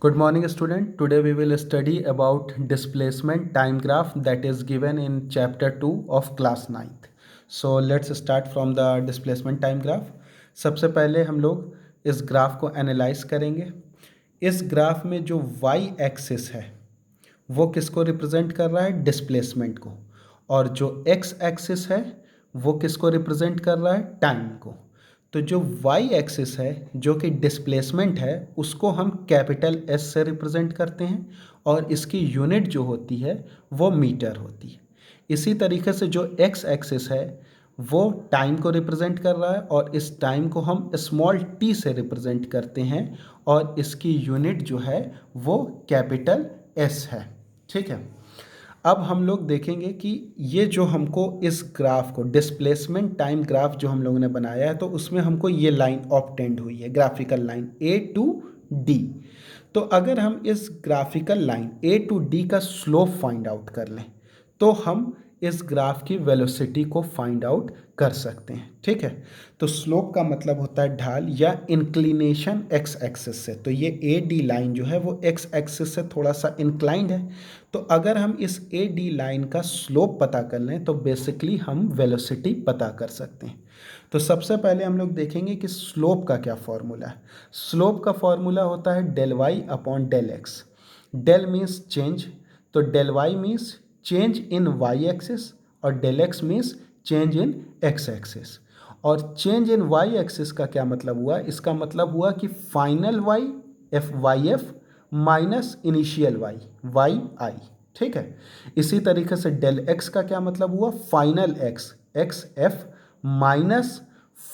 Good morning, student. Today we will study about displacement time graph that is given in chapter 2 of class 9th. So let's start from the displacement time graph. सबसे पहले हम लोग इस graph को analyse करेंगे। इस graph में जो y एक्सिस है वो किसको रिप्रेजेंट कर रहा है? डिस्प्लेसमेंट को। और जो x एक्सिस है वो किसको रिप्रेजेंट कर रहा है? टाइम को। तो जो y एक्सिस है जो कि डिस्प्लेसमेंट है उसको हम कैपिटल S से रिप्रेजेंट करते हैं और इसकी यूनिट जो होती है वो मीटर होती है। इसी तरीके से जो x एक्सिस है वो टाइम को रिप्रेजेंट कर रहा है और इस टाइम को हम स्मॉल t से रिप्रेजेंट करते हैं और इसकी यूनिट जो है वो कैपिटल S है। ठीक है। अब हम लोग देखेंगे कि ये जो हमको इस ग्राफ को डिस्प्लेसमेंट टाइम ग्राफ जो हम लोगों ने बनाया है तो उसमें हमको ये लाइन ऑब्टेंड हुई है, graphical line A to D। तो अगर हम इस graphical line A to D का स्लोप फाइंड आउट कर लें तो हम इस ग्राफ की वेलोसिटी को फाइंड आउट कर सकते हैं। ठीक है। तो स्लोप का मतलब होता है ढाल या इंक्लिनेशन एक्स एक्सिस से। तो ये ए डी लाइन जो है वो एक्स एक्सिस से थोड़ा सा इंक्लाइंड है। तो अगर हम इस ए डी लाइन का स्लोप पता कर लें तो बेसिकली हम वेलोसिटी पता कर सकते हैं। तो सबसे पहले हम लोग देखेंगे कि स्लोप का क्या फॉर्मूला है। स्लोप का फॉर्मूला होता है del y upon del x. Del means change, तो del y means change in y axis और del x means change in x axis. और चेंज इन वाई एक्सिस का क्या मतलब हुआ? इसका मतलब हुआ कि final y f y f minus initial y y i. ठीक है। इसी तरीके से डेल एक्स का क्या मतलब हुआ? Final x x f minus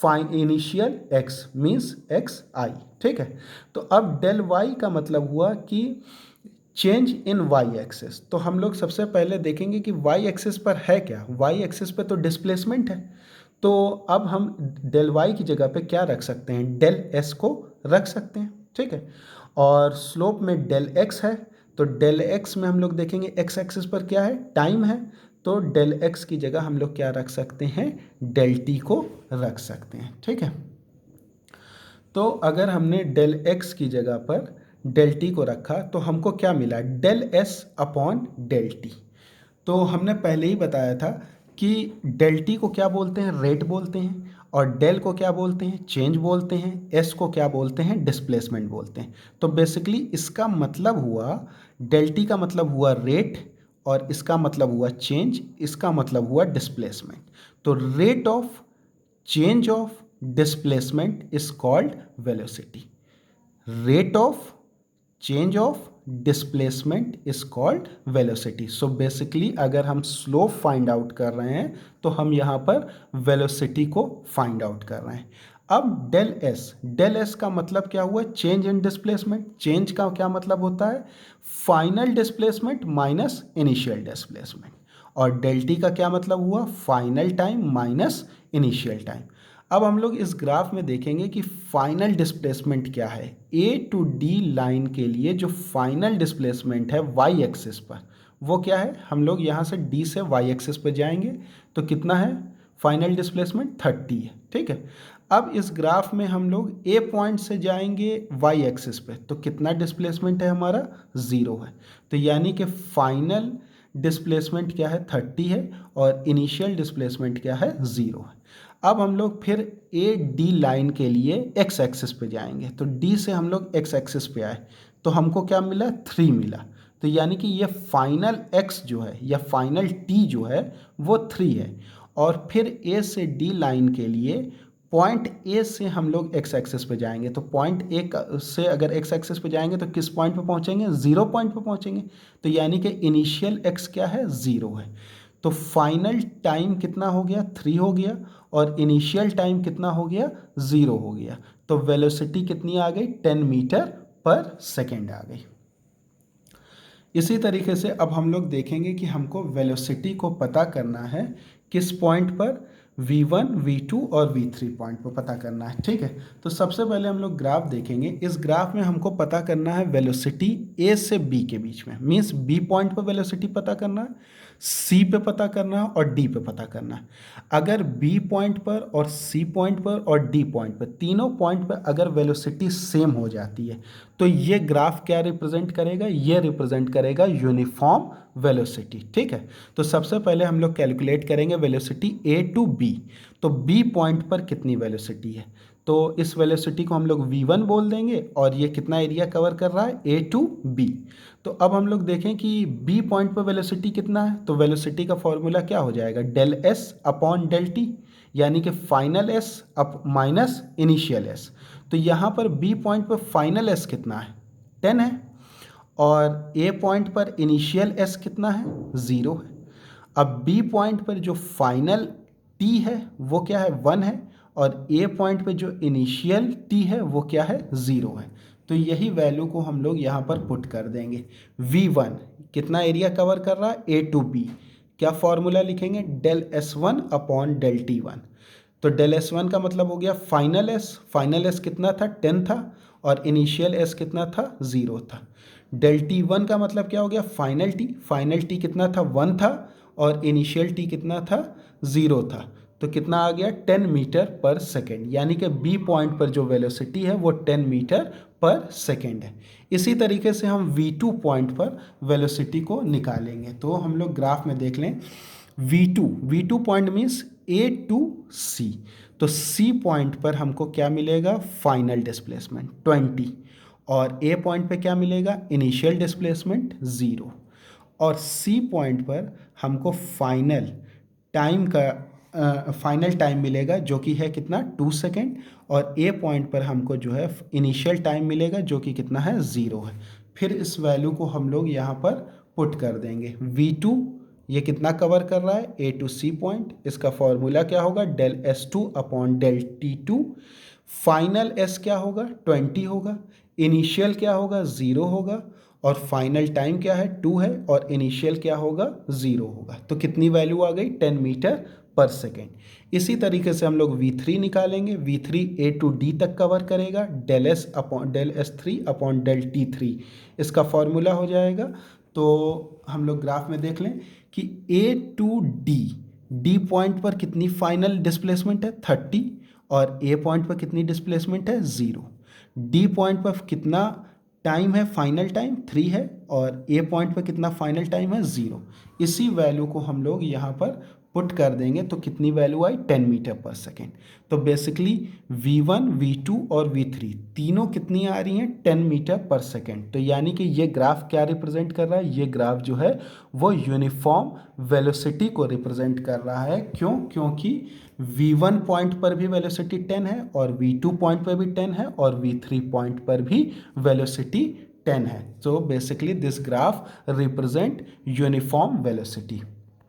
initial x means x i. ठीक है। तो अब डेल वाई का मतलब हुआ कि चेंज इन वाई एक्सिस। तो हम लोग सबसे पहले देखेंगे कि वाई एक्सिस पर है क्या। वाई एक्सिस पे तो डिस्प्लेसमेंट है, तो अब हम डेल वाई की जगह पे क्या रख सकते हैं? डेल एस को रख सकते हैं। ठीक है। और स्लोप में डेल एक्स है, तो डेल एक्स में हम लोग देखेंगे एक्स एक्सिस पर क्या है? टाइम है। तो डेल एक्स की जगह हम लोग क्या रख सकते हैं? डेल टी को रख सकते हैं। ठीक है। तो अगर हमने डेल एक्स की जगह पर डेल टी को रखा तो हमको क्या मिला? Del S upon del T. तो हमने पहले ही बताया था कि डेल टी को क्या बोलते हैं? रेट बोलते हैं। और डेल को क्या बोलते हैं? चेंज बोलते हैं। एस को क्या बोलते हैं? डिस्प्लेसमेंट बोलते हैं। तो बेसिकली इसका मतलब हुआ, डेल टी का मतलब हुआ रेट और इसका मतलब हुआ चेंज, इसका मतलब हुआ डिस्प्लेसमेंट। तो rate of change of displacement is called velocity. Rate of change of displacement is called velocity. So basically अगर हम slope find out कर रहे हैं तो हम यहाँ पर velocity को find out कर रहे हैं। अब डेल एस का मतलब क्या हुआ? Change in displacement. चेंज का क्या मतलब होता है? Final displacement minus initial displacement. और डेल टी का क्या मतलब हुआ? Final time minus initial time. अब हम लोग इस ग्राफ में देखेंगे कि फाइनल डिस्प्लेसमेंट क्या है। ए टू डी लाइन के लिए जो फाइनल डिस्प्लेसमेंट है वाई एक्सिस पर वो क्या है? हम लोग यहाँ से डी से वाई एक्सिस पर जाएंगे तो कितना है फाइनल डिस्प्लेसमेंट? 30 है। ठीक है। अब इस ग्राफ में हम लोग ए पॉइंट से जाएंगे वाई एक्सिस पे तो कितना डिस्प्लेसमेंट है हमारा? 0 है। तो यानी कि फाइनल डिस्प्लेसमेंट क्या है? 30 है और इनिशियल डिस्प्लेसमेंट क्या है? 0 है। अब हम लोग फिर ए डी लाइन के लिए एक्स एक्सिस पे जाएंगे तो डी से हम लोग एक्स एक्सिस पे आए तो हमको क्या मिला? 3 मिला। तो यानी कि ये फाइनल एक्स जो है या फाइनल टी जो है वो 3 है। और फिर ए से डी लाइन के लिए पॉइंट ए से हम लोग एक्स एक्सिस पे जाएंगे तो पॉइंट ए से अगर एक्स एक्सिस पे जाएंगे तो किस पॉइंट पे पहुंचेंगे? 0 पॉइंट पे पहुंचेंगे। तो यानी कि इनिशियल एक्स क्या है? 0 है। तो फाइनल टाइम कितना हो गया? 3 हो गया। और इनिशियल टाइम कितना हो गया? 0 हो गया। तो वेलोसिटी कितनी आ गई? 10 मीटर पर सेकेंड आ गई। इसी तरीके से अब हम लोग देखेंगे कि हमको वेलोसिटी को पता करना है किस पॉइंट पर? v1, v2 और v3 पॉइंट पर पता करना है। ठीक है। तो सबसे पहले हम लोग ग्राफ देखेंगे। इस ग्राफ में हमको पता करना है वेलोसिटी a से b के बीच में, मीन्स b पॉइंट पर वेलोसिटी पता करना है, c पे पता करना है और d पे पता करना है। अगर b पॉइंट पर और c पॉइंट पर और d पॉइंट पर तीनों पॉइंट पर अगर वेलोसिटी सेम हो जाती है तो ये ग्राफ क्या रिप्रेजेंट करेगा, ये रिप्रेजेंट करेगा यूनिफॉर्म वेलोसिटी। ठीक है, तो सबसे पहले हम लोग कैलकुलेट करेंगे वेलोसिटी ए टू बी। तो बी पॉइंट पर कितनी वेलोसिटी है, तो इस वेलोसिटी को हम लोग v1 बोल देंगे, और ये कितना एरिया कवर कर रहा है, ए टू बी। तो अब हम लोग देखें कि बी पॉइंट पर वेलोसिटी कितना है, तो वेलोसिटी का फॉर्मूला क्या हो जाएगा, del S upon del T, यानी कि final S up minus initial S. तो यहाँ पर बी पॉइंट पर फाइनल एस कितना है, 10 है, और ए पॉइंट पर इनिशियल एस कितना है, 0 है। अब बी पॉइंट पर जो फाइनल टी है वो क्या है, 1 है, और ए पॉइंट पे जो इनिशियल टी है वो क्या है, 0 है। तो यही वैल्यू को हम लोग यहाँ पर पुट कर देंगे। v1 कितना एरिया कवर कर रहा है, ए टू बी, क्या फॉर्मूला लिखेंगे, del S1 upon del T1। तो डेल S1 का मतलब हो गया फाइनल एस कितना था, 10 था, और इनिशियल एस कितना था, 0 था। डेल T1 का मतलब क्या हो गया, फाइनल टी कितना था, 1 था, और इनिशियल टी कितना था, 0 था। तो कितना आ गया, 10 मीटर पर सेकेंड, यानी कि बी पॉइंट पर जो वेलोसिटी है वो 10 मीटर पर सेकेंड है। इसी तरीके से हम V2 पॉइंट पर वेलोसिटी को निकालेंगे। तो हम लोग ग्राफ में देख लें, V2 point means A to C। तो C पॉइंट पर हमको क्या मिलेगा, फाइनल डिस्प्लेसमेंट 20, और A पॉइंट पे क्या मिलेगा, इनिशियल डिस्प्लेसमेंट 0, और C पॉइंट पर हमको फाइनल टाइम मिलेगा जो कि है कितना, 2 सेकेंड, और ए पॉइंट पर हमको जो है इनिशियल टाइम मिलेगा जो कि कितना है, 0 है। फिर इस वैल्यू को हम लोग यहाँ पर पुट कर देंगे। V2 ये कितना कवर कर रहा है, ए टू सी पॉइंट, इसका फॉर्मूला क्या होगा, del S2 upon del T2। Final S क्या होगा, 20 होगा, इनिशियल क्या होगा, 0 होगा, और फाइनल टाइम क्या है, 2 है, और इनिशियल क्या होगा, 0 होगा। तो कितनी वैल्यू आ गई, 10 मीटर पर सेकेंड। इसी तरीके से हम लोग V3 निकालेंगे। V3 A टू D तक कवर करेगा, del S3 upon del T3, इसका फॉर्मूला हो जाएगा। तो हम लोग ग्राफ में देख लें कि A टू D पॉइंट पर कितनी फाइनल डिस्प्लेसमेंट है, 30, और A पॉइंट पर कितनी डिस्प्लेसमेंट है, 0। D पॉइंट पर कितना टाइम है, फाइनल टाइम 3 है, और A पॉइंट पर कितना फाइनल टाइम है, 0। इसी वैल्यू को हम लोग यहाँ पर पुट कर देंगे तो कितनी वैल्यू आई, 10 मीटर पर सेकेंड। तो बेसिकली V1, V2 और V3 तीनों कितनी आ रही हैं, 10 मीटर पर सेकेंड। तो यानी कि ये ग्राफ क्या रिप्रेजेंट कर रहा है, ये ग्राफ जो है वो यूनिफॉर्म वेलोसिटी को रिप्रेजेंट कर रहा है। क्यों, क्योंकि V1 पॉइंट पर भी वेलोसिटी 10 है, और V2 पॉइंट पर भी 10 है, और V3 पॉइंट पर भी वेलोसिटी 10 है। So basically this graph represent uniform velocity.